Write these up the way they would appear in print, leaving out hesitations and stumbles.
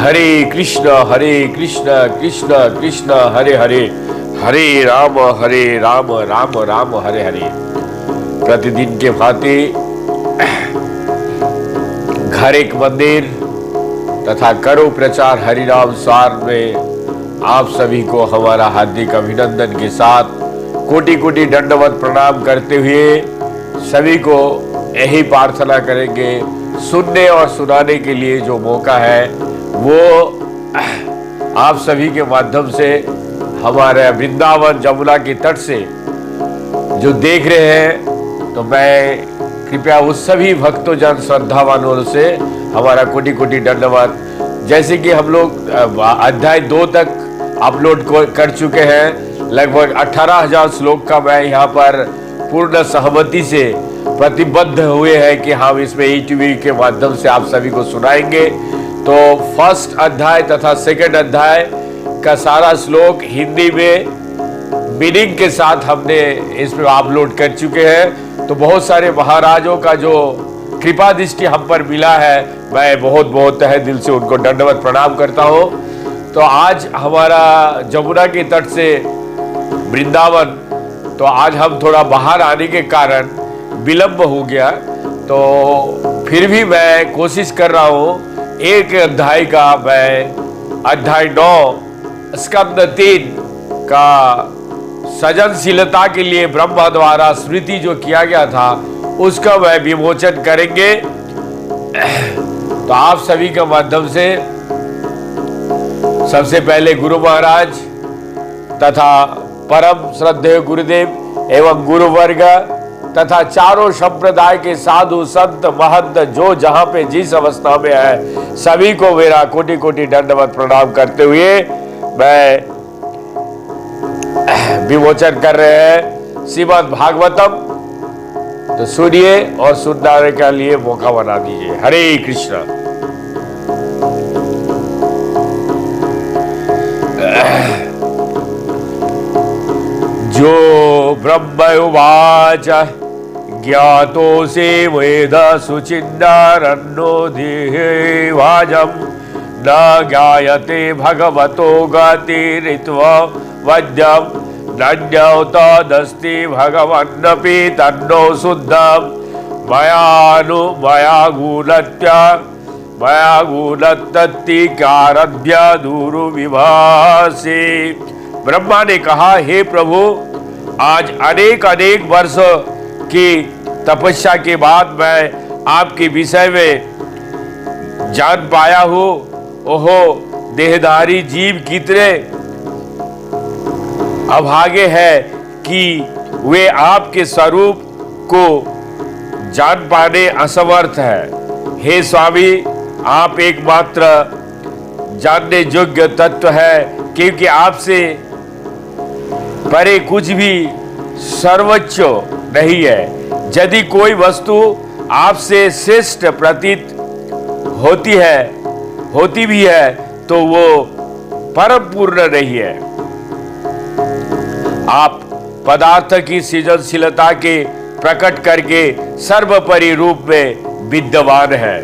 हरे कृष्ण कृष्ण कृष्ण हरे हरे, हरे राम राम राम हरे हरे। प्रतिदिन के भांति घर एक मंदिर तथा करो प्रचार हरिनाम सार में आप सभी को हमारा हार्दिक अभिनंदन के साथ कोटि कोटि दंडवत प्रणाम करते हुए सभी को यही प्रार्थना करेंगे, सुनने और सुनाने के लिए जो मौका है वो आप सभी के माध्यम से हमारे वृंदावन जमुना के तट से जो देख रहे हैं, तो मैं कृपया उस सभी भक्तों जन श्रद्धावानों से हमारा कोटि कोटि दंडवत। जैसे कि हम लोग अध्याय 2 तक अपलोड कर चुके हैं, लगभग 18,000 श्लोक का मैं यहाँ पर पूर्ण सहमति से प्रतिबद्ध हुए हैं कि हम इसमें ईटीवी के माध्यम से आप सभी को सुनाएंगे। तो फर्स्ट अध्याय तथा सेकंड अध्याय का सारा श्लोक हिंदी में मीनिंग के साथ हमने इसमें अपलोड कर चुके हैं। तो बहुत सारे महाराजों का जो कृपा दृष्टि हम पर मिला है, मैं बहुत बहुत तहे दिल से उनको दंडवत प्रणाम करता हूँ। तो आज हमारा जमुना के तट से वृंदावन, तो आज हम थोड़ा बाहर आने के कारण विलंब हो गया, तो फिर भी मैं कोशिश कर रहा हूँ एक अध्याय का, मैं अध्याय 9 स्कंद 3 का सृजनशीलता के लिए ब्रह्मा द्वारा स्मृति जो किया गया था उसका वह विमोचन करेंगे। तो आप सभी के माध्यम से सबसे पहले गुरु महाराज तथा परम श्रद्धेय गुरुदेव एवं गुरुवर्ग तथा चारों संप्रदाय के साधु संत महंत जो जहां पे जिस अवस्था में है, सभी को मेरा कोटि कोटि दंडवत प्रणाम करते हुए मैं विमोचन कर रहे हैं श्रीमद् भागवतम। तो सुनिए और सुनने के लिए मौका बना दीजिए। हरे कृष्ण। जो ब्रह्म उवाच ज्ञातोऽसि वेद सुचिन्तारण्यो देहे वाजं न ज्ञायते भगवतो गतिरित्वा वद्यं नन्यो तदस्ति भगवन्नपि तन्नो शुद्धं मया गुणत्ति कारभ्य दूरु विभासि। ब्रह्मा ने कहा, हे प्रभु, आज अनेक वर्ष की तपस्या के बाद मैं आपके विषय में जान पाया हूँ। ओहो, देहधारी जीव कितने अभागे हैं कि वे आपके स्वरूप को जान पाने असमर्थ है। हे स्वामी, आप एकमात्र जानने योग्य तत्व है, क्योंकि आपसे परे कुछ भी सर्वोच्च नहीं है। यदि कोई वस्तु आपसे श्रेष्ठ प्रतीत होती भी है तो वो परम पूर्ण नहीं है। आप पदार्थ की सृजनशीलता के प्रकट करके सर्वोपरि रूप में विद्यमान है।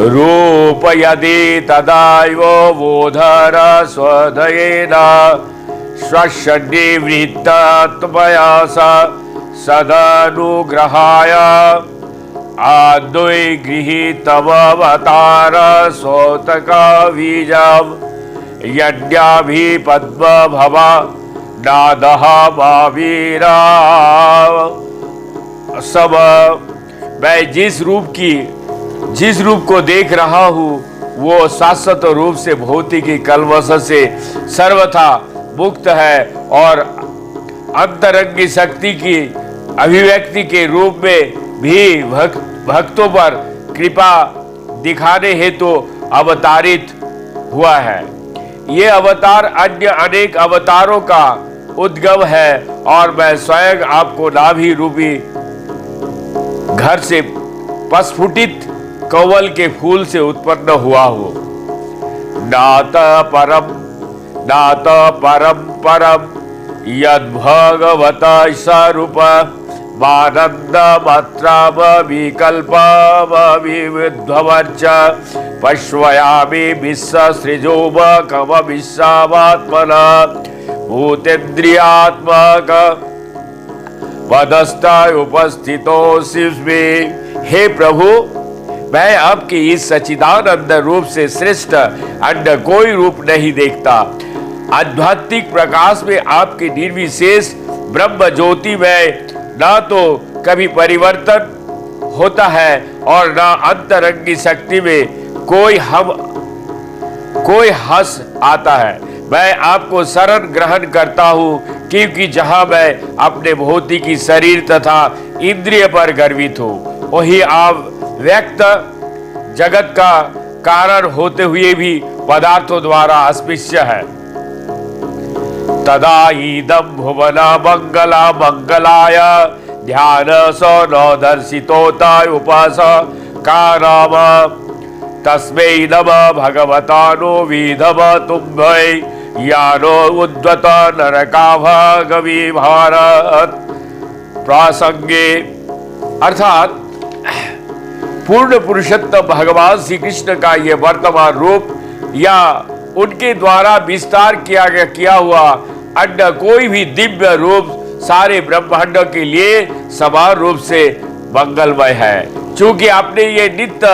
रूप यदि तदैव बोधर स्वधयेन स्वनिवृत्तत्वया सदनुग्रहाय आद्वै गृहीतमवतार सौतकबीजं यज्ञाभिपद्मभवा नादः महावीरा। सब मैं जिस रूप को देख रहा हूँ वो शाश्वत रूप से भौतिकी कलवश से सर्वथा मुक्त है और अंतरंगी शक्ति की अभिव्यक्ति के रूप में भी भक्तों पर कृपा दिखाने हेतु अवतारित हुआ है। ये अवतार अन्य अनेक अवतारों का उद्गम है और मैं स्वयं आपको नाभि रूपी घर से प्रस्फुटित कमल के फूल से उत्पन्न हुआ हूँ। नात परम यद भगवत स्वरूप मानन्दमत्रामविकल्पमविविध्वमर्च पश्वयामि विश्वसृजोमकमविश्वात्मना भूतेन्द्रियात्मक पदस्थाय उपस्थितोऽस्मि। हे प्रभु, मैं आपके इस सच्चिदानंद रूप से श्रेष्ठ अन्य कोई रूप नहीं देखता। आध्यात्मिक प्रकाश में आपके निर्विशेष ब्रह्म ज्योति में ना तो कभी परिवर्तन होता है और ना अंतरंगी शक्ति में कोई हंस आता है। मैं आपको शरण ग्रहण करता हूँ, क्योंकि जहाँ मैं अपने भौतिकी शरीर तथा इंद्रिय पर गर्वित हूँ, वही आप व्यक्त जगत का कारण होते हुए भी पदार्थों द्वारा अस्पृश्य है। तदा इदं भुवना मंगला मंगलाय ध्यान स न दर्शितोता उपासकानाम तस्मै नमः भगवतानो विधम तुम्भै यानो उद्वत नरकाभगवी भारत प्रासंगे। अर्थात पूर्ण पुरुषोत्तम भगवान श्री कृष्ण का ये वर्तमान रूप या उनके द्वारा विस्तार किया हुआ अन्य कोई भी दिव्य रूप सारे ब्रह्मांड के लिए समान रूप से मंगलमय है। चूंकि आपने ये नित्य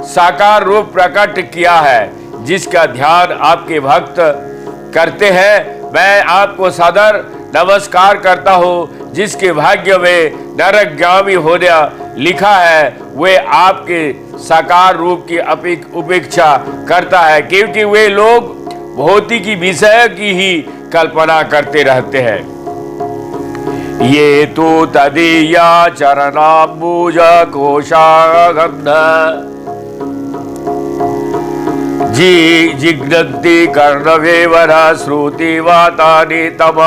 साकार रूप प्रकट किया है, जिसका ध्यान आपके भक्त करते हैं, मैं आपको सदर नमस्कार करता हूँ। जिसके भाग्य में नरकगामी होने लिखा है, वे आपके साकार रूप की उपेक्षा करता है, क्योंकि वे लोग भौतिकी विषय की ही कल्पना करते रहते हैं। ये तो तदीया चरणाम्बुज कोशागन्ध जिघ्नन्ति कर्णवेवर श्रुतिवातानि तम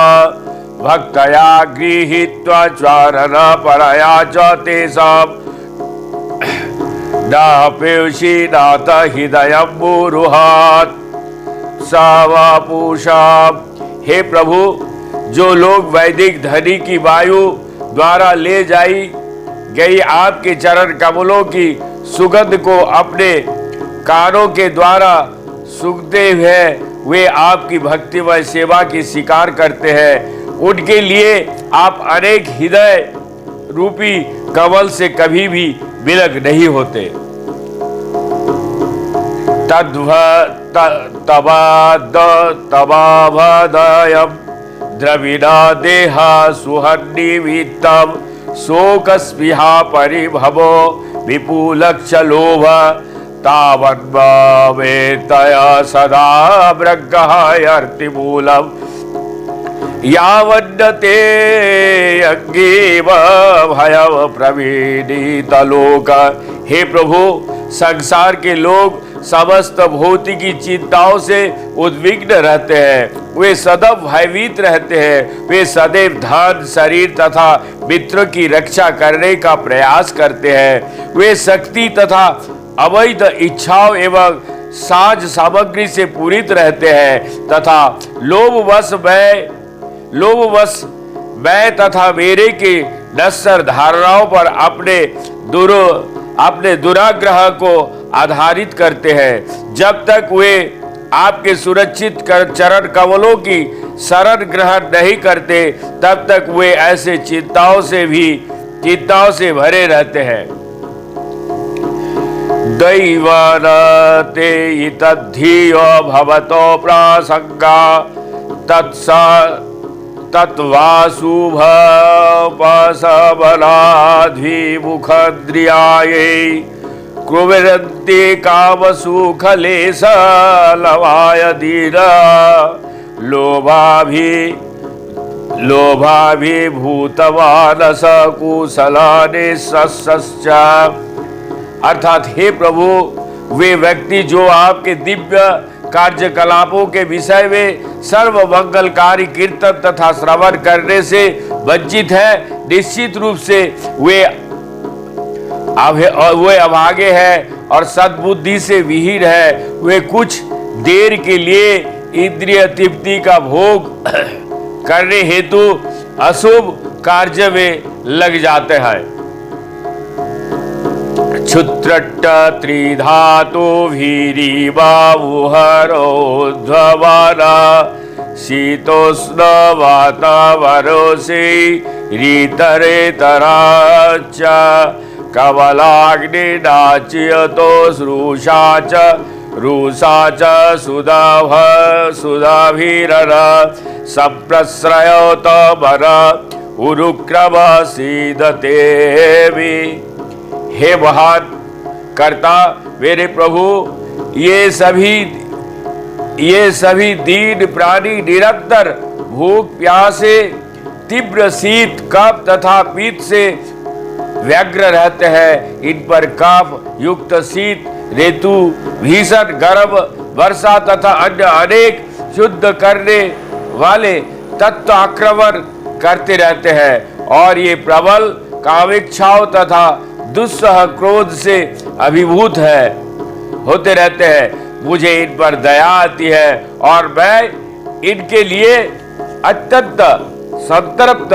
भक्तया गृहीत्वा चारण परया च तेषां नापेक्षी नाथ हृदयं मुरुहात् सावापुषाम्। हे प्रभु, जो लोग वैदिक ध्वनि की वायु द्वारा ले जाई गई आपके चरण कमलों की सुगंध को अपने कानों के द्वारा सूंघते हुए वे आपकी भक्तिमय सेवा की स्वीकार करते हैं, उनके लिए आप अनेक हृदय रूपी कमल से कभी भी विलग नहीं होते। तबाभदयम् द्रविणा देहा सुहन्निवित्तम् शोकस्पृहा परिभवो विपुलक्षलोभ तावन्वेतया सदा ब्रह्महर्तिमूलम् यावन्नते अंगेव भयं प्रविदितलोक। हे प्रभु, संसार के लोग समस्त भौतिकी चिंताओं से उद्विग्न रहते हैं, वे सदैव भयभीत रहते हैं, वे सदैव धन शरीर तथा मित्रों की रक्षा करने का प्रयास करते हैं, वे शक्ति तथा अवैध इच्छाओं एवं साज सामग्री से पूरित रहते हैं तथा लोभवश मैं तथा मेरे के नश्वर धारणाओं पर अपने दुराग्रह को आधारित करते हैं। जब तक वे आपके सुरक्षित चरण कमलों की शरण ग्रहण नहीं करते, तब तक वे ऐसे चिंताओं से भरे रहते हैं। दैवानते तद्धियो भवतो प्रासंगा तत्सबलाद्विमुखद्रियायै कुर्वन्ति कामसुखलेशलवाय दीना लोभाभिभूतमानस कुशलानि सस्च। अर्थात हे प्रभु, वे व्यक्ति जो आपके दिव्य कार्यकलापों के विषय में सर्व मंगलकारी कीर्तन तथा श्रवण करने से वंचित है, निश्चित रूप से वे अभागे हैं और सद्बुद्धि से विहीन है। वे कुछ देर के लिए इंद्रिय तृप्ति का भोग करने हेतु अशुभ कार्य में लग जाते हैं। क्षुत्रट्ट त्रिधातु भीरी बाहुहरोध्ववाना शीतोष्ण वातावरोषे ऋतरेतराच्च कमलाग्निनाच्यतो रुषा च सुधाभिरन संप्रश्रयोत मन उरुक्रम सीदते भी। हे महान कर्ता मेरे प्रभु, ये सभी दीन प्राणी निरंतर भूख प्यासे, तीव्र शीत कफ तथा पीत से व्यग्र रहते हैं। इन पर कफ युक्त शीत ऋतु, भीषण गर्भ, वर्षा तथा अन्य अनेक शुद्ध करने वाले तत्व आक्रमण करते रहते हैं और ये प्रबल कामेच्छाओं तथा दुस्सह क्रोध से अभिभूत होते रहते हैं। मुझे इन पर दया आती है और मैं इनके लिए अत्यंत संतृप्त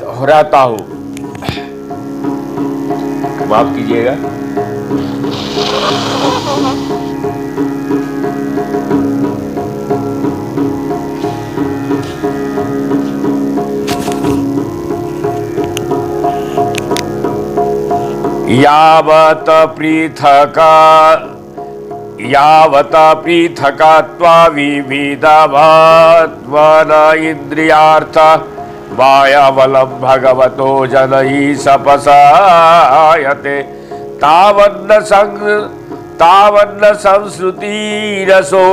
हो रहता हूं। माफ कीजिएगा। यावत पृथका विविधभात्मन इंद्रियार्थ मायाबलं भगवतो जनैः सपसायते तावन्न संश्रुतिरसो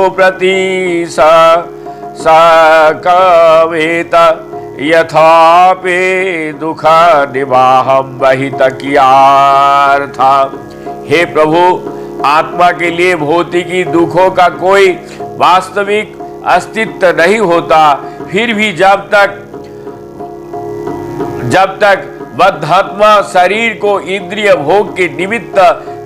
सकवेत यथापि दुख निवाहम वहित कियार्था। हे प्रभु, आत्मा के लिए भौतिकी दुखों का कोई वास्तविक अस्तित्व नहीं होता। फिर भी जब तक बद्धात्मा शरीर को इंद्रिय भोग के निमित्त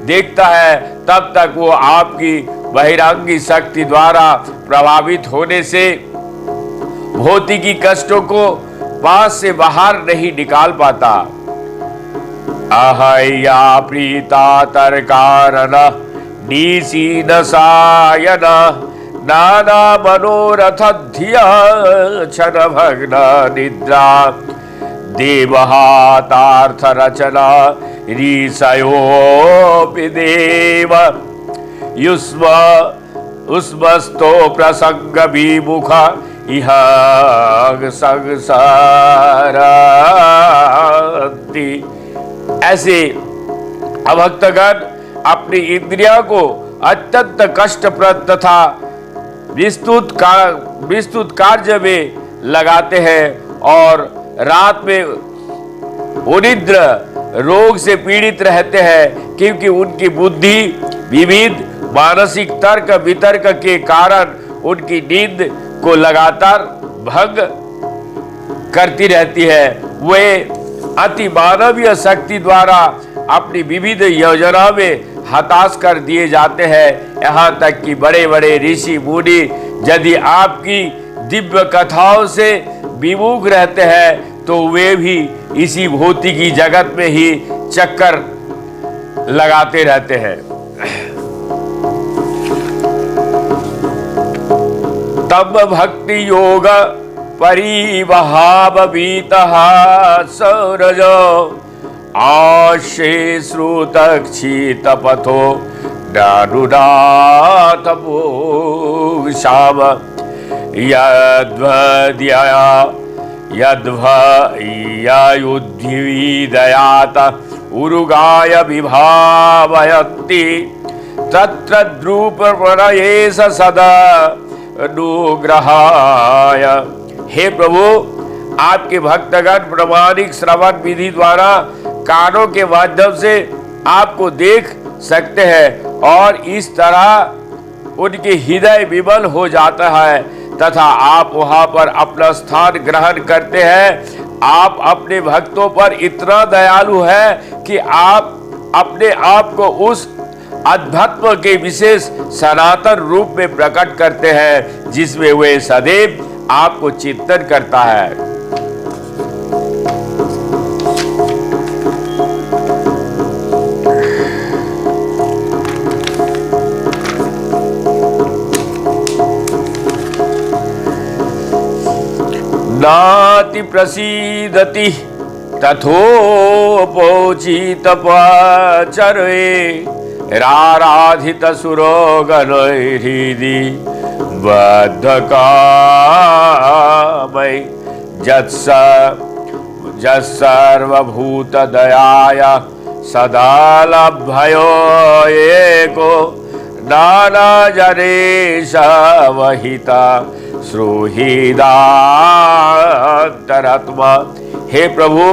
देखता है, तब तक वो आपकी बहिरंगी शक्ति द्वारा प्रभावित होने से भौतिकी कष्टों को पास से बाहर नहीं निकाल पाता। अहया प्रीता तरकारण निशीन सायन नाना मनोरथ धिया क्षण भग्न निद्रा देवहातार्थ रचना ऋषयोपि देव युष्मस्तो प्रसंग विमुख इह संसारान्ति। ऐसे अभक्तगण अपनी इंद्रियों को अत्यंत कष्टप्रद तथा विस्तृत कार्य में लगाते हैं और रात में उनिद्र रोग से पीड़ित रहते हैं, क्योंकि उनकी बुद्धि विविध मानसिक तर्क वितर्क के कारण उनकी नींद को लगातार भंग करती रहती है। वे अति मानवीय शक्ति द्वारा अपनी विविध योजना में हताश कर दिए जाते हैं। यहाँ तक कि बड़े बड़े ऋषि मुनि यदि आपकी दिव्य कथाओं से विमुख रहते हैं तो वे भी इसी भौतिकी जगत में ही चक्कर लगाते रहते हैं। तब भक्ति योग परिभाव बीतः सौरज आशे श्रुत क्षीत पथो नानुनाथ मोक्षाम यद्वयुद्धिदयात उरुगाय विभावयन्ति तत्र द्रूप प्रणयेश सदा अनुग्रहाय। हे प्रभु, आपके भक्तगण प्रमाणिक श्रवण विधि द्वारा कानों के माध्यम से आपको देख सकते हैं और इस तरह उनके हृदय विमल हो जाता है तथा आप वहां पर अपना स्थान ग्रहण करते हैं। आप अपने भक्तों पर इतना दयालु है कि आप अपने आप को उस अध्यात्म के विशेष सनातन रूप में प्रकट करते हैं जिसमें वे सदैव आपको चिंतन करता है। नाति प्रसीदति तथोपोचित पाचरे राराधित सुरोगनैर्हृदि बद्धकामै जत्सर्वभूत दयाय सदा लभ्यो एको नाना जनेश वहिता श्रोहिदान्तरात्मा। हे प्रभु,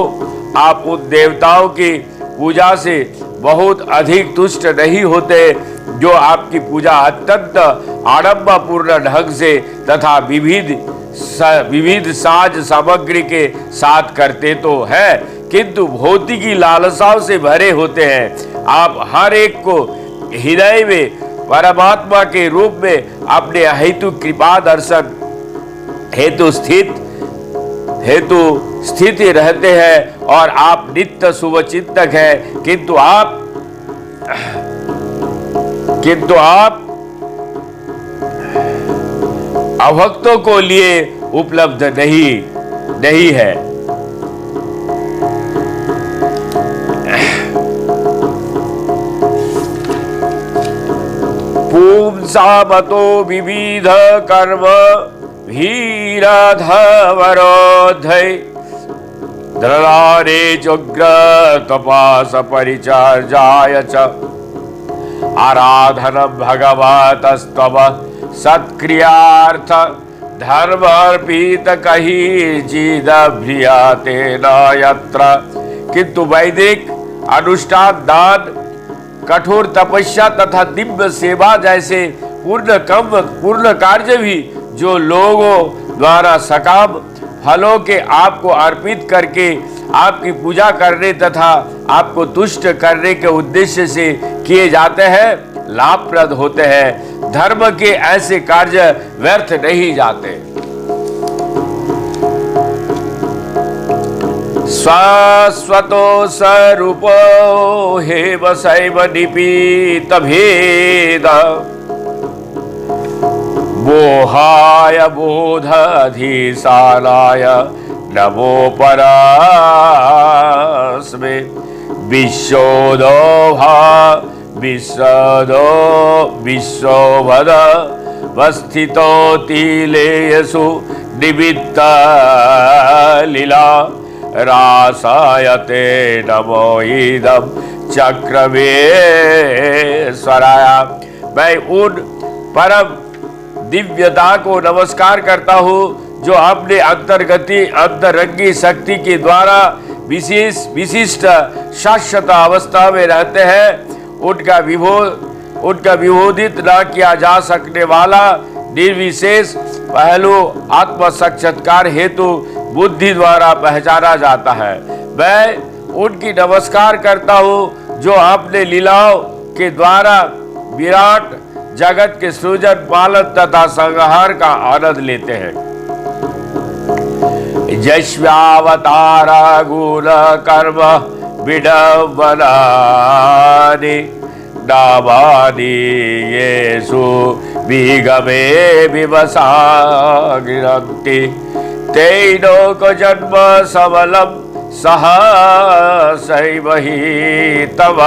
आप उन देवताओं की पूजा से बहुत अधिक तुष्ट नहीं होते जो आपकी पूजा अत्यंत आडंबरपूर्ण ढंग से तथा विविध साज सामग्री के साथ करते तो है, किंतु भौतिकी लालसाओं से भरे होते हैं। आप हर एक को हृदय में परमात्मा के रूप में अपने हेतु कृपा दर्शन हेतु स्थित रहते हैं और आप नित्य शुभ चिंतक हैं, किंतु आप अभक्तों को लिए उपलब्ध नहीं है। पुंसामतो विविध कर्म भीराधवरोधय दृढ़ारे चोग्र तपास परिचर्याय च आराधनम भगवतस्तव सत्क्रियार्थ धर्म अर्पित कही चिदभ्रियते न यत्र। किंतु वैदिक अनुष्ठान, दान, कठोर तपस्या तथा दिव्य सेवा जैसे पूर्ण कार्य भी जो लोगों द्वारा सकाम फलों के आपको अर्पित करके आपकी पूजा करने तथा आपको तुष्ट करने के उद्देश्य से किए जाते हैं, लाभप्रद होते हैं। धर्म के ऐसे कार्य व्यर्थ नहीं जाते। शाश्वतो स्वरूपो हेव सैव निपीत भेद मोहाय बोधाधीशानाय नमो परस्मै विश्वभद वस्थितो तिलेषु निमित्त लीला रासायते नमो इदं चक्रमेश्वराय। मैं उन परम दिव्यता को नमस्कार करता हूँ जो अपने अंतरंगी शक्ति के द्वारा विशिष्ट शाश्वत अवस्था में रहते हैं। उनका विभोदित न किया जा सकने वाला निर्विशेष पहलू आत्म साक्षात्कार हेतु बुद्धि द्वारा पहचाना जाता है। मैं उनकी नमस्कार करता हूँ जो अपने लीलाओं के द्वारा विराट जगत के सृजन, पालन तथा संहार का आनंद लेते हैं। यस्यावतारा गुण कर्म विडम्बनानि नामानि येषु विगमे विवसा गिरन्ति तैलोक जन्म सबलम सहसैव हि तव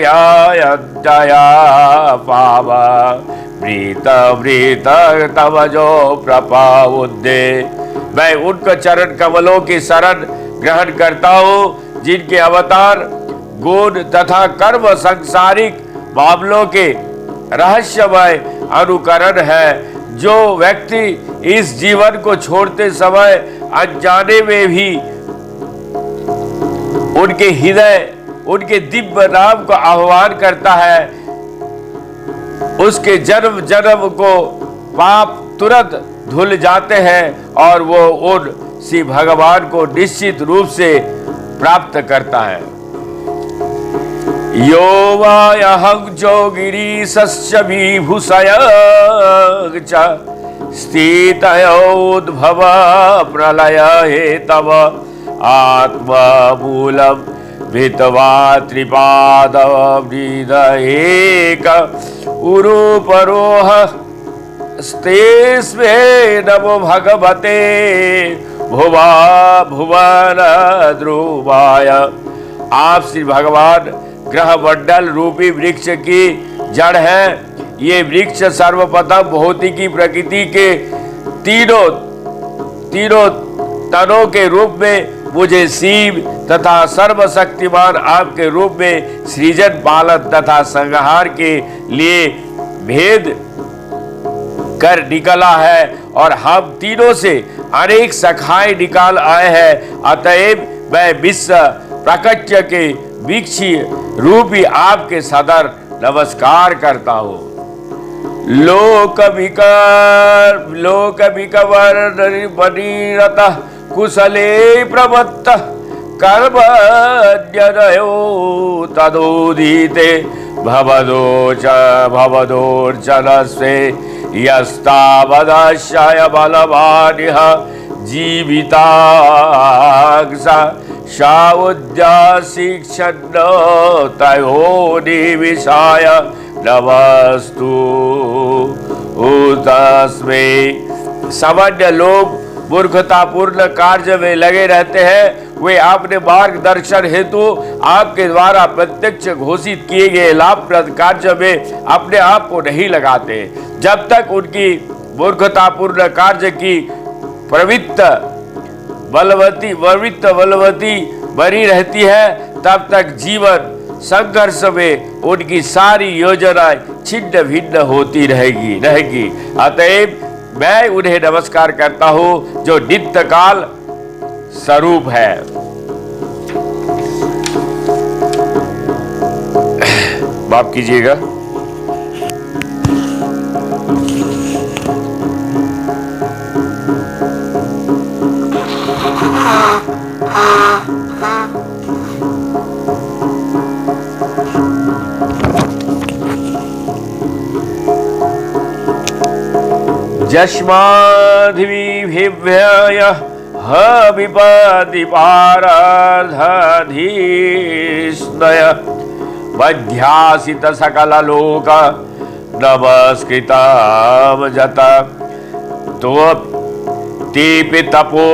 सयायन्तया पाव मृत तव जो प्रपाउद्दे। मैं उनके चरण कमलों की शरण ग्रहण करता हूँ जिनके अवतार, गुण तथा कर्म सांसारिक मामलों के रहस्यमय अनुकरण है। जो व्यक्ति इस जीवन को छोड़ते समय अनजाने में भी उनके हृदय, उनके दिव्य नाम को आह्वान करता है, उसके जन्म जन्म को पाप तुरंत धुल जाते हैं और वो उन श्री भगवान को निश्चित रूप से प्राप्त करता है। यो वायहं जोगिरीशस्य विभूषय च स्थितयोद्भव प्रलय हेतव आत्ममूलं भित्वा त्रिपादवृद एक उरुपरोह स्तेस्मे नमो भगवते भुवा भुवन ध्रुवाय। आप श्री भगवान ग्रह मंडल रूपी वृक्ष की जड़ है। ये वृक्ष सर्वप्रथम भौतिकी प्रकृति के तीनों तनों के रूप में मुझे शिव तथा सर्वशक्तिमान आपके रूप में सृजन पालन तथा संहार के लिए भेद कर निकला है और हम तीनों से अनेक शाखाएं निकाल आए हैं। अतएव मैं विश्व प्रकृति के वृक्ष रूपी आपके सदर नमस्कार करता हूँ। लोक विकवर बनीरतः कुशले प्रवत्त कर्मण्यनयो तदोदिते भवदोर्चनस्वे यस्तावदश्य बलवानिह जीविताग्स शाउद्याशिक्षन्न तयो निविशाय नमस्तु तस्मै। सामान्य लोग मूर्खतापूर्ण कार्य में लगे रहते हैं। वे अपने मार्गदर्शन हेतु आपके द्वारा प्रत्यक्ष घोषित किए गए लाभप्रद कार्य में अपने आप को नहीं लगाते। जब तक उनकी मूर्खतापूर्ण कार्य की प्रवृत्ति बलवती बनी रहती है, तब तक जीवन संघर्ष में उनकी सारी योजनाएं छिन्न भिन्न होती रहेगी। अतएव मैं उन्हें नमस्कार करता हूं जो नित्य काल स्वरूप है। माफ कीजिएगा। जस्माद्विभिव्यय विपदिपाराधीष्णय मध्यासित सकललोक नमस्कृतं जत तो तेपि तपो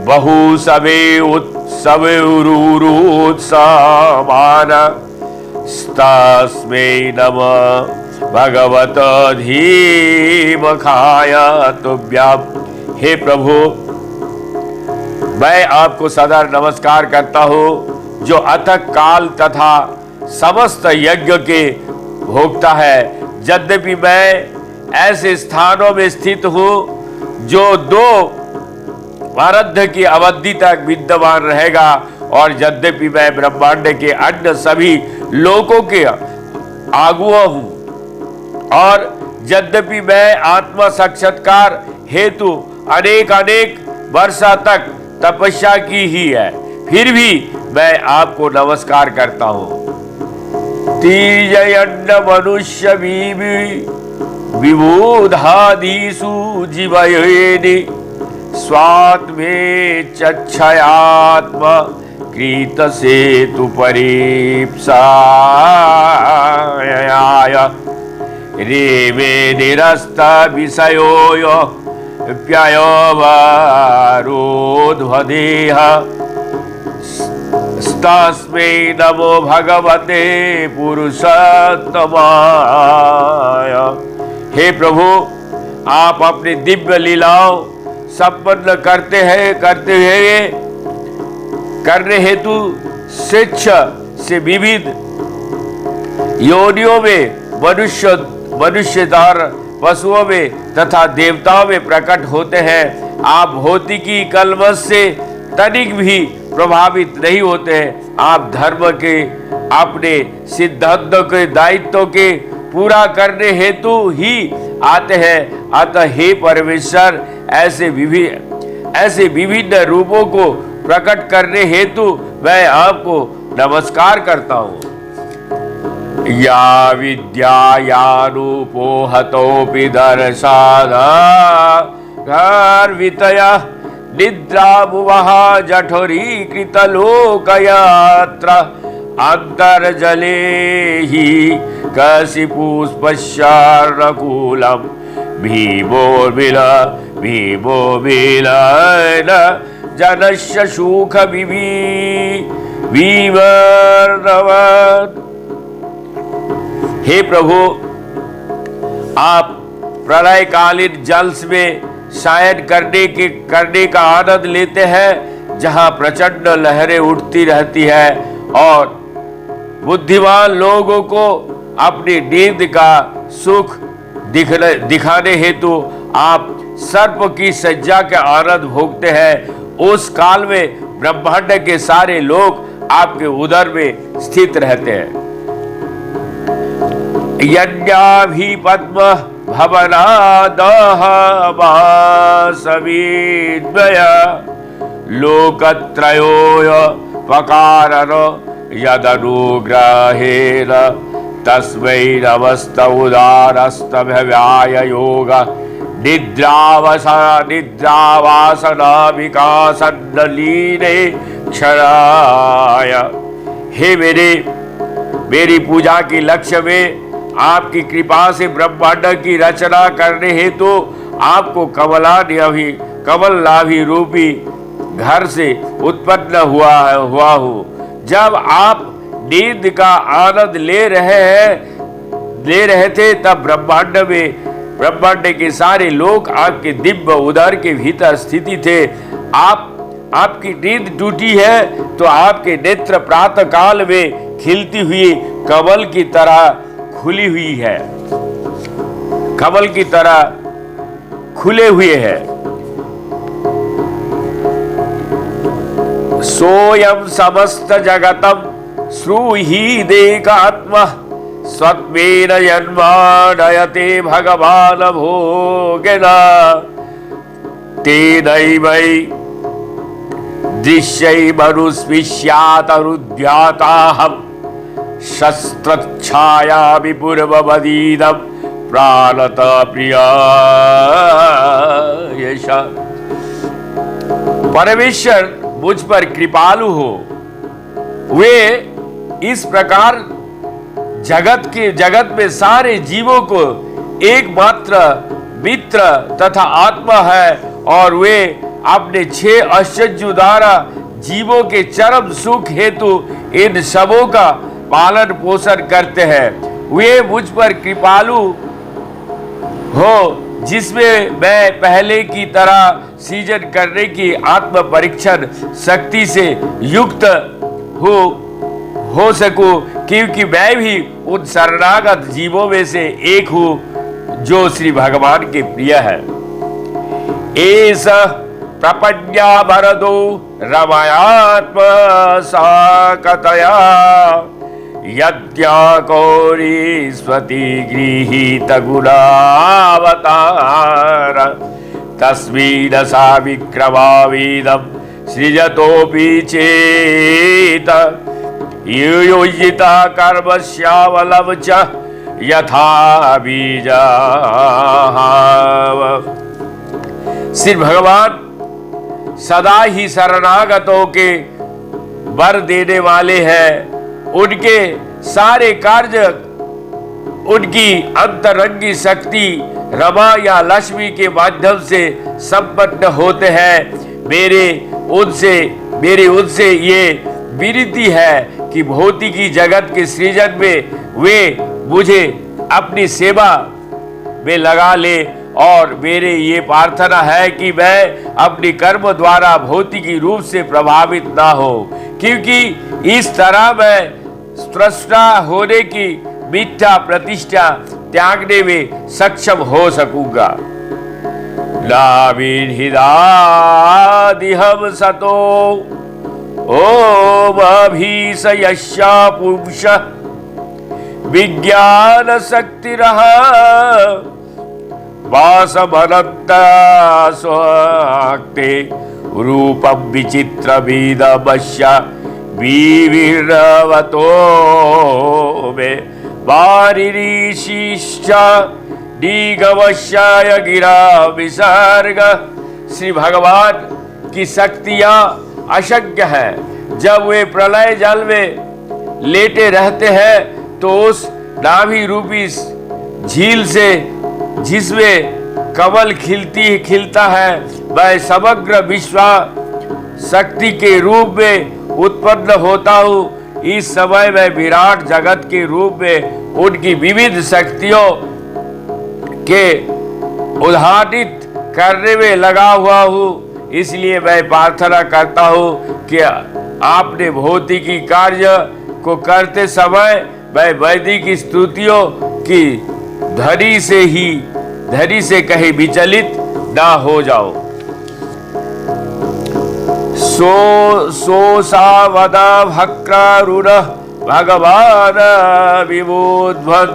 बहु सवे उत्सवरुत्समान तस्मै नमः भगवत धीमखाय तुभ्यं। हे प्रभु, मैं आपको सदा नमस्कार करता हूँ जो अथक काल तथा समस्त यज्ञ के भोक्ता है। यद्यपि मैं ऐसे स्थानों में स्थित हूँ जो 2 आराध्य की अवधि तक विद्यमान रहेगा, और यद्यपि मैं ब्रह्मांड के अन्य सभी लोकों के आगुआ हूँ, और यद्यपि मैं आत्मा साक्षात्कार हेतु अनेक वर्षा तक तपस्या की ही है, फिर भी मैं आपको नमस्कार करता हूँ। तीजयन्न मनुष्य विबुधादिषु जीवयेनि स्वात्मे चक्षयात्मा कृत सेतु परीप्साय रेमे निरस्त विषयो प्ययोवरोध्वदेह तस्मै नमो भगवते पुरुषोत्तमाय। हे प्रभु, आप अपनी दिव्य लीलाओं संपन्न करने हेतु स्वेच्छा से विविध योनियों में मनुष्यदार पशुओं में तथा देवताओं में प्रकट होते हैं। आप भौतिकी कलमश से तनिक भी प्रभावित नहीं होते हैं। आप धर्म के अपने सिद्धांतों के दायित्व के पूरा करने हेतु ही आते हैं। अतः हे परमेश्वर, ऐसे विभिन्न रूपों को प्रकट करने हेतु मैं आपको नमस्कार करता हूँ। या विद्यायानुपोहतोऽपि दर्शनार्वितया निद्रामुवः जठोरीकृतलोकयात्रा अन्तर्जले हि कशिपुष्पस्यार्णकूलं भीमो विलयन जनस्य सुख विवर्धवत्। हे प्रभु, आप प्रलयकालीन जल में शयन करने का आनंद लेते हैं, जहां प्रचंड लहरें उठती रहती है, और बुद्धिमान लोगों को अपनी नींद का सुख दिखाने हेतु आप सर्प की सज्जा के आनंद भोगते हैं। उस काल में ब्रह्मांड के सारे लोग आपके उदर में स्थित रहते हैं। यज्ञाभि पद्म भवनादः वासविद्वय लोकत्रयोपकारन यदनुग्रहेण तस्मै नमस्त उदारस्तभव्याय योग निद्रावासना विकासन्नलीने क्षराय। हे मेरी पूजा के लक्ष्य में आपकी कृपा से ब्रह्मांड की रचना करने हेतु आपको कमलनाभि रूपी घर से उत्पन्न हुआ हूँ। जब आप नींद का आनंद ले रहे थे, तब ब्रह्मांड के सारे लोग आपके दिव्य उदर के भीतर स्थिति थे। आपकी नींद टूटी है तो आपके नेत्र प्रातः काल में खिलती हुई कमल की तरह खुली हुई है, कमल की तरह खुले हुए हैं। सोयम समस्त जगतम श्रूहिदेकात्मा स्वत्वेन जन्मानयते भगवान भोगेना तेनैवै दृश्यै मनुस्पृश्यातरुद्याताहं शस्त्रच्छाया विपूर्वमदीदं प्राणता प्रिया। परमेश्वर मुझ पर कृपालु हो। वे इस प्रकार जगत में सारे जीवों को एकमात्र मित्र तथा आत्मा है, और वे अपने 6 आश्चर्यों द्वारा जीवों के चरम सुख हेतु इन सबों का पालन पोषण करते हैं। वे मुझ पर कृपालु हो, जिसमें मैं पहले की तरह सृजन करने की आत्म परीक्षण शक्ति से युक्त हो सकूं, क्योंकि मैं भी उन शरणागत जीवों में से एक हूं जो श्री भगवान के प्रिय है। एस प्रपन्या भरदो रमयात्म साकतया यद्या कौरी स्वती गृहीत गुणावतार तस्मीन सा विक्रमावीदम सृजतोपि चेत योजिता कर्मस्यावलव च यथा बीजा। श्री भगवान सदा ही शरणागतों के वर देने वाले हैं। उनके सारे कार्य उनकी अंतरंगी शक्ति रमा या लक्ष्मी के माध्यम से संपन्न होते हैं। मेरी उनसे ये विनती है कि भौतिकी जगत के सृजन में वे मुझे अपनी सेवा में लगा ले, और मेरे ये प्रार्थना है कि मैं अपनी कर्म द्वारा भौतिकी रूप से प्रभावित ना हो, क्योंकि इस तरह मैं स्रष्टा होने की मिथ्या प्रतिष्ठा त्यागने में सक्षम हो सकूंगा। नाभिर्हिदादिहं सतो ओम अभीशयस्या पुंस विज्ञान शक्तिरः वासमनन्ता स्वाक्ते रूपं विचित्रमिदमस्य विविर्नवतो मे वारिरीशिश्च निगमस्याय गिरा विसर्ग। श्री भगवान की शक्तियां अशक्य है। जब वे प्रलय जल में लेटे रहते हैं तो उस नाभि रूपी झील से, जिसमें कमल खिलता है, मैं समग्र विश्व शक्ति के रूप में उत्पन्न होता हूँ। इस समय मैं विराट जगत के रूप में उनकी विविध शक्तियों के उद्घाटित करने में लगा हुआ हूँ। इसलिए मैं प्रार्थना करता हूँ कि आपने भौतिकी कार्य को करते समय मैं वैदिक स्तुतियों की ध्वनि से कहीं विचलित ना हो जाओ। सो सावद भक्रुर भगवान विबोध्वन्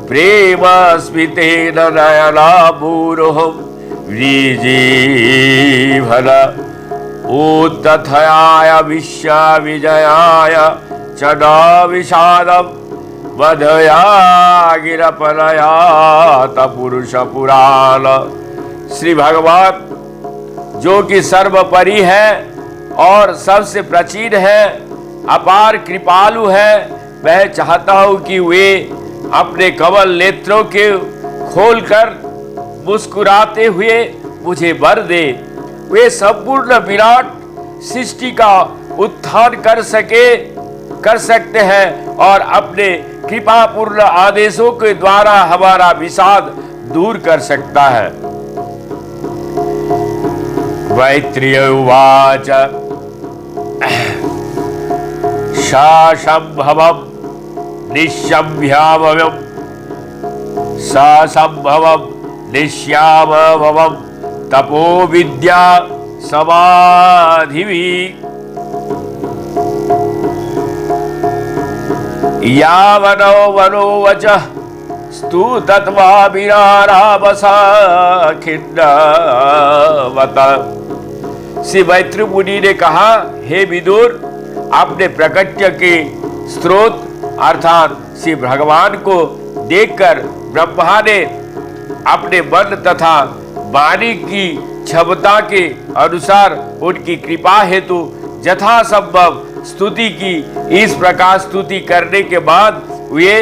प्रेम स्मितेन नयनाम्बुरुहं विजीभन उत्तथयाय विश्वविजयाय च न विषादम् वधया गिरपलयात पुरुष पुराण। श्री भगवान जो कि सर्वपरि है और सबसे प्राचीन है, अपार कृपालु है, मैं चाहता हूं कि वे अपने कमल नेत्रों के खोलकर मुस्कुराते हुए मुझे वर दे। वे संपूर्ण विराट सृष्टि का उत्थान कर सकते हैं और अपने कृपापूर्ण आदेशों के द्वारा हमारा विषाद दूर कर सकता है। मैत्रेय उवाच ससंभवं निश्यम्भ्यामवं ससंभवं निश्यामवं तपो विद्या समाधिभिः यावनो वनो वचः स्तुतत्वा विरारामसा खिन्नवत। श्री मैत्री मुनि ने कहा, हे विदुर, आपने प्रकट्य के स्रोत अर्थात श्री भगवान को देखकर ब्रह्मा ने अपने मन तथा वाणी की क्षमता के अनुसार उनकी कृपा हेतु यथासंभव स्तुति की। इस प्रकार स्तुति करने के बाद वे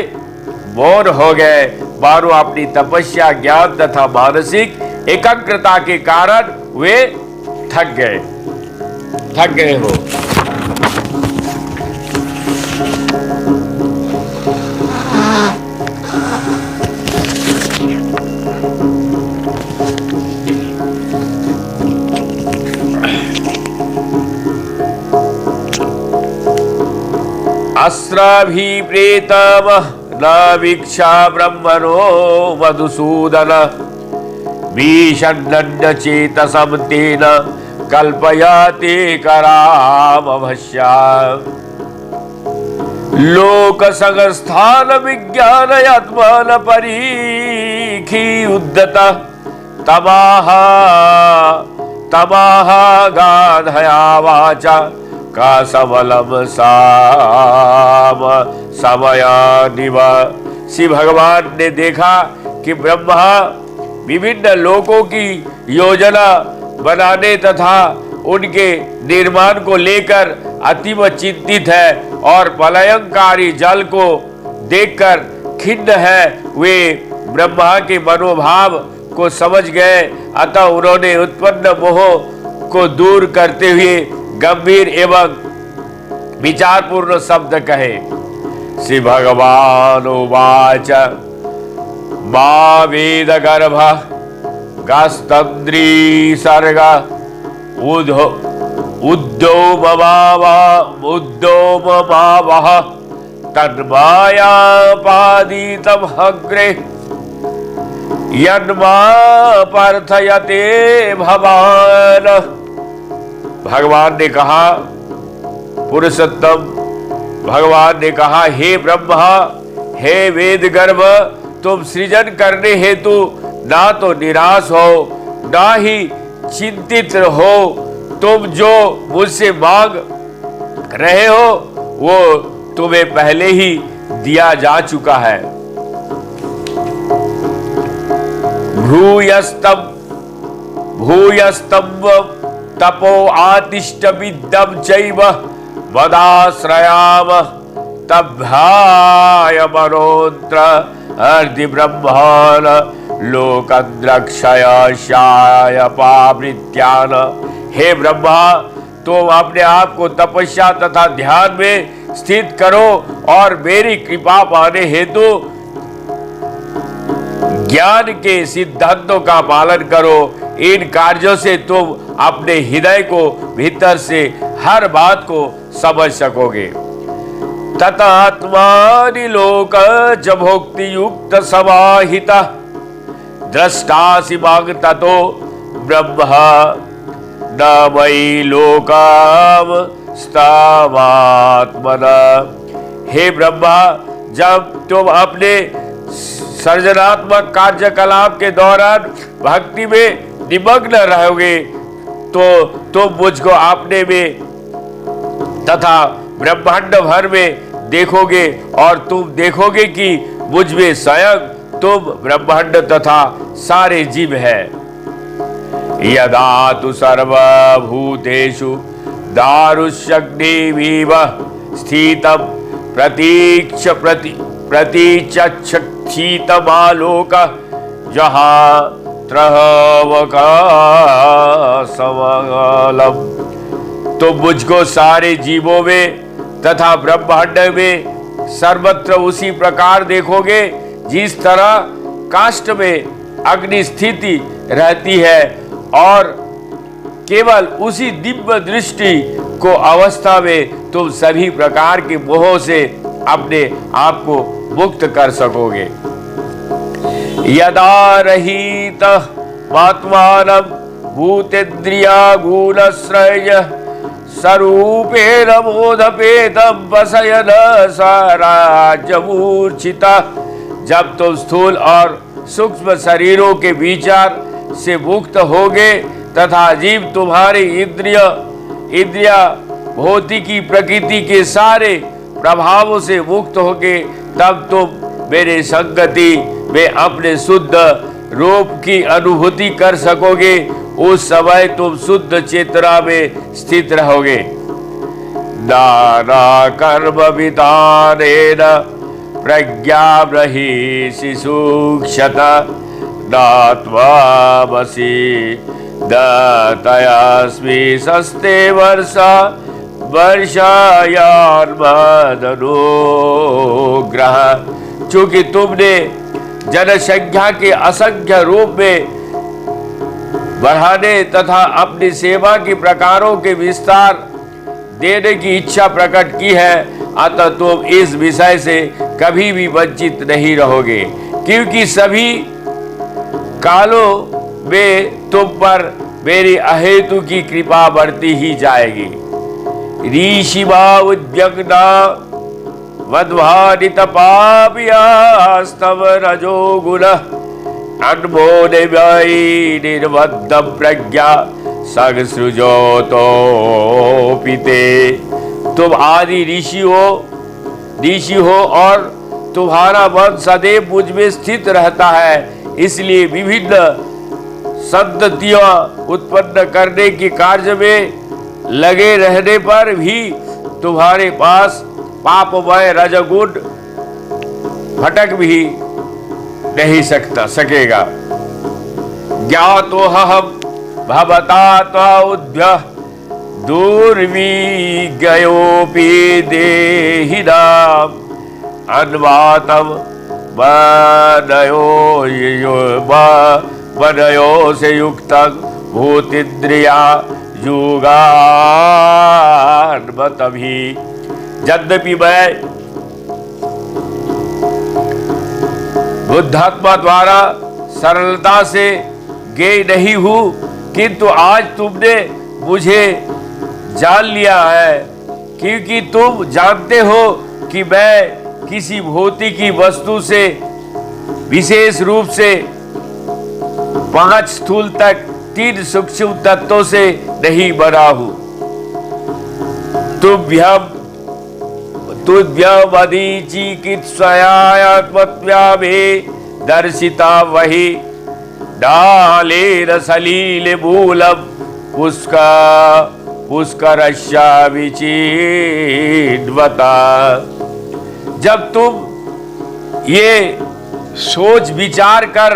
मौन हो गए, मानो अपनी तपस्या, ज्ञान तथा मानसिक एकाग्रता के कारण वे थक गए हो। अस्राभिप्रेतम न वीक्षा ब्रह्मणो मधुसूदन विषण्ण चेतसं तेन कल्पयते करामभस्या। लोक संस्थान विज्ञान आत्मन परीखी उद्दत तमाह गाधया वाचा का सबलम साम समयानिव। श्री भगवान ने देखा कि ब्रह्मा विभिन्न लोकों की योजना बनाने तथा उनके निर्माण को लेकर अतीव चिंतित है और प्रलयंकारी जल को देखकर खिन्न है। वे ब्रह्मा के मनोभाव को समझ गए, अतः उन्होंने उत्पन्न मोह को दूर करते हुए गंभीर एवं विचारपूर्ण शब्द कहे। श्री भगवान उवाच मा वेद गर्भ गस्तंद्री सर्ग उद्योममावह तन्माया पादितम अग्रे यन्मा पार्थयते भवान। भगवान ने कहा, पुरुषोत्तम भगवान ने कहा, हे ब्रह्मा, हे वेद गर्भ, तुम सृजन करने हेतु ना तो निराश हो ना ही चिंतित हो। तुम जो मुझसे मांग रहे हो वो तुम्हें पहले ही दिया जा चुका है। भूयस्तम तपो आतिष्ठ विद्यम चैव वदाश्रयाम तभ्याय मनोत्र अर्धि ब्रह्माण लोकद्रक्षयाय पावृत्यान। हे ब्रह्मा, तुम अपने आप को तपस्या तथा ध्यान में स्थित करो और मेरी कृपा पाने हेतु ज्ञान के सिद्धांतों का पालन करो। इन कार्यों से तुम अपने हृदय को भीतर से हर बात को समझ सकोगे। ततात्मानि लोक च भोक्ति युक्त समाहिता द्रष्टासि मांग ततो ब्रह्मा न मयि लोकाम स्थावात्मना। हे ब्रह्मा, जब तुम अपने सर्जनात्मक कार्यकलाप के दौरान भक्ति में निमग्न रहोगे तो तुम मुझको अपने में तथा ब्रह्मांड भर में देखोगे और तुम देखोगे कि मुझ में स्वयं तुम ब्रह्मांड तथा सारे जीव है। यदा तु सर्वभूतेषु दारुष्यग्निमिव स्थितं प्रतीक्षीतमालोक जहात्रहवकाशमलम। तो मुझको सारे जीवों में तथा ब्रह्मांड में सर्वत्र उसी प्रकार देखोगे जिस तरह काष्ठ में अग्नि स्थिति रहती है, और केवल उसी दिव्य दृष्टि को अवस्था में तुम सभी प्रकार के मोहों से अपने आप को मुक्त कर सकोगे। यदा रहित आत्मानं भूतेन्द्रिया गुणश्रय स्वरूपेण बोधपेतं वसयन स्वराज्यमूर्छिता। जब तुम स्थूल और सूक्ष्म शरीरों के विचार से मुक्त होगे तथा जीव तुम्हारी इंद्रिया भौतिकी प्रकृति के सारे प्रभावों से मुक्त होगे, तब तुम मेरे संगति में अपने शुद्ध रूप की अनुभूति कर सकोगे। उस समय तुम शुद्ध चेतना में स्थित रहोगे। नाना कर्म विधानेन प्रज्ञा ब्रहीषि सूक्ष्मत नात्मामसि दतयास्मि सस्ते वर्षायान्मदनुग्रह। चूंकि तुमने जनसंख्या के असंख्य रूप में बढ़ाने तथा अपनी सेवा के प्रकारों के विस्तार देने की इच्छा प्रकट की है, अतः तुम इस विषय से कभी भी वंचित नहीं रहोगे, क्योंकि सभी कालों में तुम पर मेरी अहेतु की कृपा बढ़ती ही जाएगी। ऋषिवा उद्यग्ना वध्वानित पापियास्तव रजो गुण अनमोदे वै निर्बद्ध प्रज्ञा सगसृजो तो पिते। तुम आदि ऋषि हो और तुम्हारा मन सदैव मुझ में स्थित रहता है, इसलिए विभिन्न संततियां उत्पन्न करने के कार्य में लगे रहने पर भी तुम्हारे पास पापमय रजगुण फटक भी नहीं सकेगा। ज्ञातोऽहं भवता त्वोद्भ्य दुर्विज्ञयोऽपि देहिनाम् अन्वातं मनयो से युक्तं भूतिन्द्रिया युगान्मतभी। यद्यपि मैं बुद्धात्मा द्वारा सरलता से ज्ञेय नहीं हूँ, किंतु आज तुमने मुझे जान लिया है, क्योंकि तुम जानते हो कि मैं किसी भौतिकी वस्तु से विशेष रूप से 5 स्थूल तक 3 सूक्ष्म तत्वों से नहीं बना हूँ। तुभ्यमदीचिकित्सयात्मत्व्या मे दर्शिता वही डालेन सलील मूलम पुष्करस्य विचिन्वता। जब तुम ये सोच विचार कर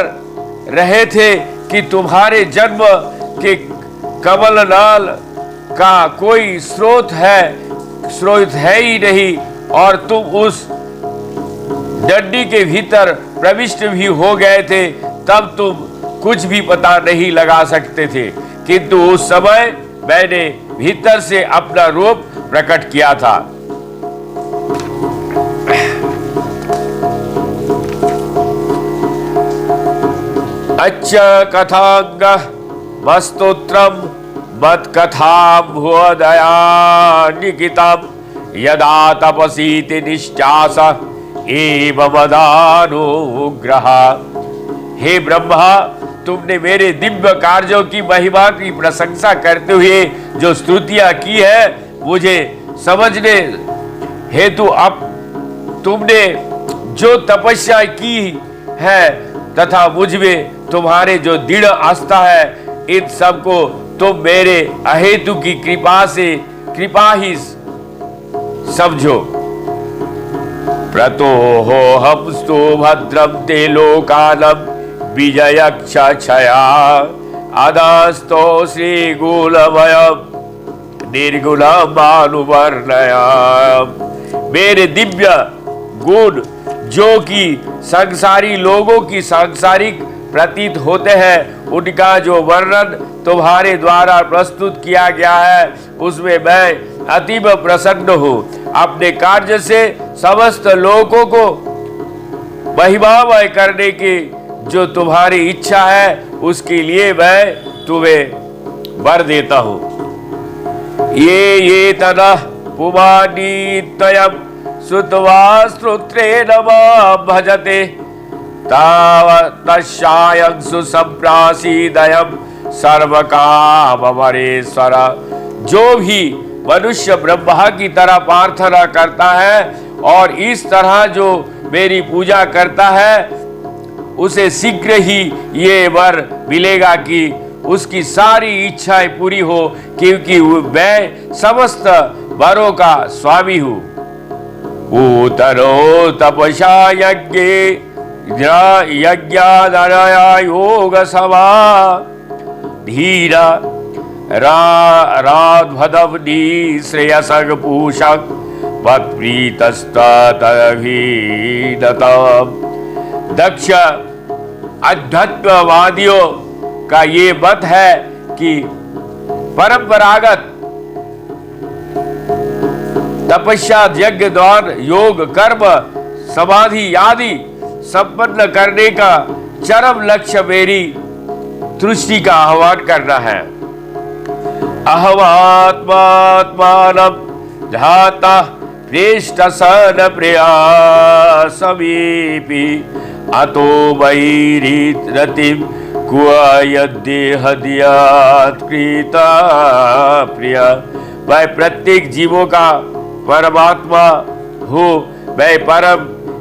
रहे थे कि तुम्हारे जन्म के कमलनाल का कोई स्रोत है ही नहीं, और तुम उस डंडी के भीतर प्रविष्ट भी हो गए थे, तब तुम कुछ भी पता नहीं लगा सकते थे। किंतु उस समय मैंने भीतर से अपना रूप प्रकट किया था। अच्छा कथांग वस्तोत्रम मत कथा भुवदया निकितम यदा तपसीति निश्चास एवं मदानुग्रह। हे ब्रह्मा, तुमने मेरे दिव्य कार्यों की महिमा की प्रशंसा करते हुए जो स्तुतियां की है, मुझे समझने हेतु अब तुमने जो तपस्या की है तथा मुझ में तुम्हारे जो दृढ़ आस्था है, इन सब को तुम मेरे अहेतु की कृपा ही समझो। प्रतो हो हमस्तु भद्रम ते लोकानम विजयक्षया अदास्तो श्रीगुणमयम निर्गुणमानुवर्णया। मेरे दिव्य गुण जो कि संसारी लोगों की सांसारिक प्रतीत होते हैं, उनका जो वर्णन तुम्हारे द्वारा प्रस्तुत किया गया है, उसमें मैं अतीव प्रसन्न हूँ। अपने कार्य से समस्त लोगों को महिमामय करने की जो तुम्हारी इच्छा है, उसके लिए मैं तुम्हें वर देता हूँ। ये तनः पुमानीतयम् श्रुत्वा श्रोत्रेण मां भजते तस्यायं सुसंप्रासीदयं सर्वकामवरेश्वर। जो भी मनुष्य ब्रह्मा की तरह प्रार्थना करता है और इस तरह जो मेरी पूजा करता है, उसे शीघ्र ही ये वर मिलेगा कि उसकी सारी इच्छाएं पूरी हो, क्योंकि मैं समस्त वरों का स्वामी हूँ। ऊतरो तपसा यज्ञादरया योग सभा धीरा राध्वदवनी श्रेयसग पूषक पत्प्रीतस्तभिनतम। दक्ष अध्यात्मवादियों का ये मत है कि परंपरागत तपस्या, यज्ञ, दान, योग, कर्म, समाधि आदि संपन्न करने का चरम लक्ष्य मेरी तुष्टि का आह्वान करना है। अहमात्मात्मानं जाता प्रेष्ट सन प्रिया समीपी अतो वैरिरतिम कुयदेहदियात् कृता प्रिया। मैं प्रत्येक जीवों का परमात्मा हूँ, मैं परम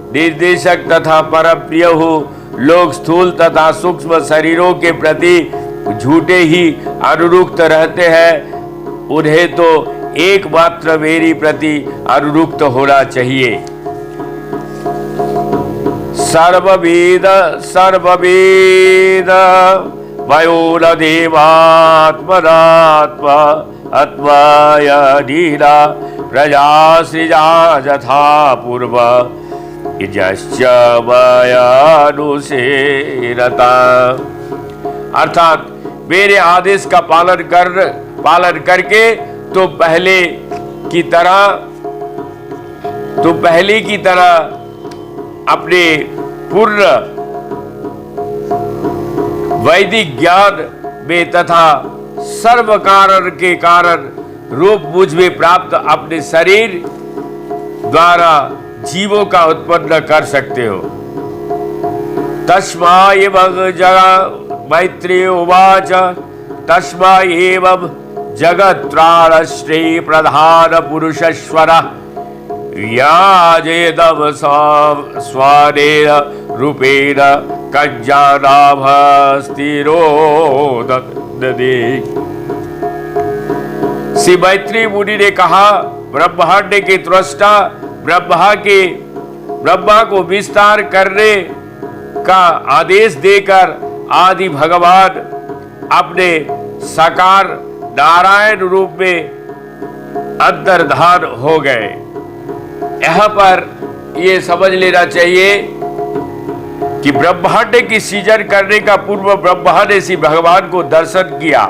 निर्देशक तथा परम प्रिय हूँ। लोग स्थूल तथा सूक्ष्म शरीरों के प्रति झूठे ही अनुरुक्त रहते हैं, उन्हें तो एकमात्र मेरी प्रति अनुरुक्त होना चाहिए। सर्ववेद वयो न देवात्मनात्मा आत्माया नीरा प्रजा सृजा यथा पूर्व इजश्च मयानुसेरता। अर्थात मेरे आदेश का पालन करके तो पहले की तरह अपने पूर्ण वैदिक ज्ञान में तथा सर्व कारण के कारण रूप मुझ में प्राप्त अपने शरीर द्वारा जीवों का उत्पन्न कर सकते हो। तस्मा एवं मैत्री उवाच तस्मा एवं जगत्राश्रे प्रधान पुरुषेश्वर याजेदम स्वानेन रूपेण कज्जानाभस्तिरोददे। श्री मैत्री मुनि ने कहा, ब्रह्मांड के त्वष्टा ब्रह्मा को विस्तार करने का आदेश देकर आदि भगवान अपने साकार नारायण रूप में अंतर्धान हो गए। यहाँ पर ये समझ लेना चाहिए कि ब्रह्मांड की सृजन करने का पूर्व ब्रह्मा ने श्री भगवान को दर्शन किया।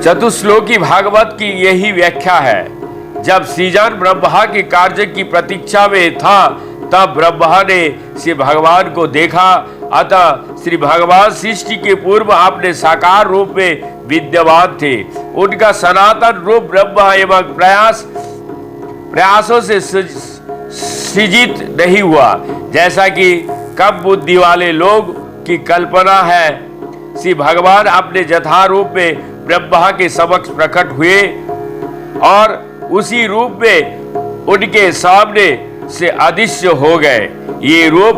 चतुश्लोकी भागवत की यही व्याख्या है। जब सृजन ब्रह्मा के कार्य की प्रतीक्षा में था, तब ब्रह्मा ने श्री भगवान को देखा। अतः श्री भगवान सृष्टि के पूर्व अपने साकार रूप में विद्यमान थे। उनका सनातन रूप ब्रह्मा एवं प्रयासों से सृजित नहीं हुआ, जैसा कि कम बुद्धि वाले लोग की कल्पना है। श्री भगवान अपने यथा रूप में ब्रह्मा के समक्ष प्रकट हुए और उसी रूप में उनके सामने से अदृश्य हो गए। ये रूप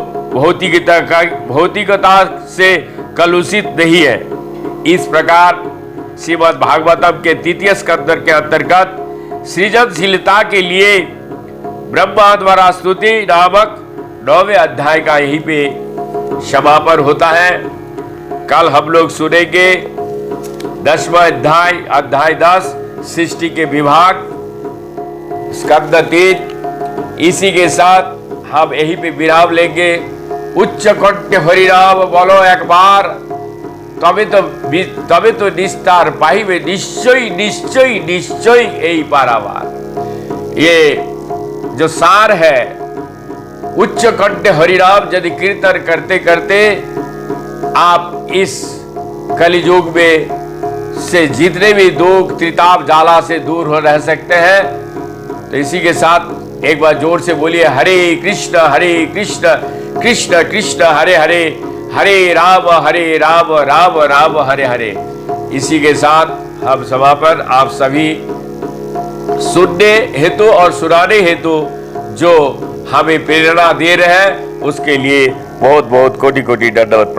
भौतिकता से कलुषित नहीं है। इस प्रकार श्रीमद् भागवतम के तृतीय स्कंद के अंतर्गत सृजनशीलता के लिए ब्रह्मा द्वारा स्तुति नामक 9वें अध्याय का यहीं पे समापन होता है। कल हम लोग सुनेंगे 10वां अध्याय 10 सृष्टि के विभाग स्कंद 3। इसी के साथ हम यहीं पे विराम लेंगे। उच्च कंठ हरिनाम बोलो एक बार, तबे तो निस्तार पाइबे निश्चय निश्चय निश्चय यही पारावार। ये जो सार है, उच्च कंठ हरिनाम यदि कीर्तन करते करते आप इस कलियुग में से जितने भी दुख त्रिताप जाला से दूर हो रह सकते हैं। तो इसी के साथ एक बार जोर से बोलिए हरे कृष्ण कृष्ण कृष्ण हरे हरे, हरे राम राम राम हरे हरे। इसी के साथ हम समापन आप सभी सुनने हेतु और सुनाने हेतु जो हमें प्रेरणा दे रहे हैं उसके लिए बहुत बहुत कोटि कोटि दंडवत।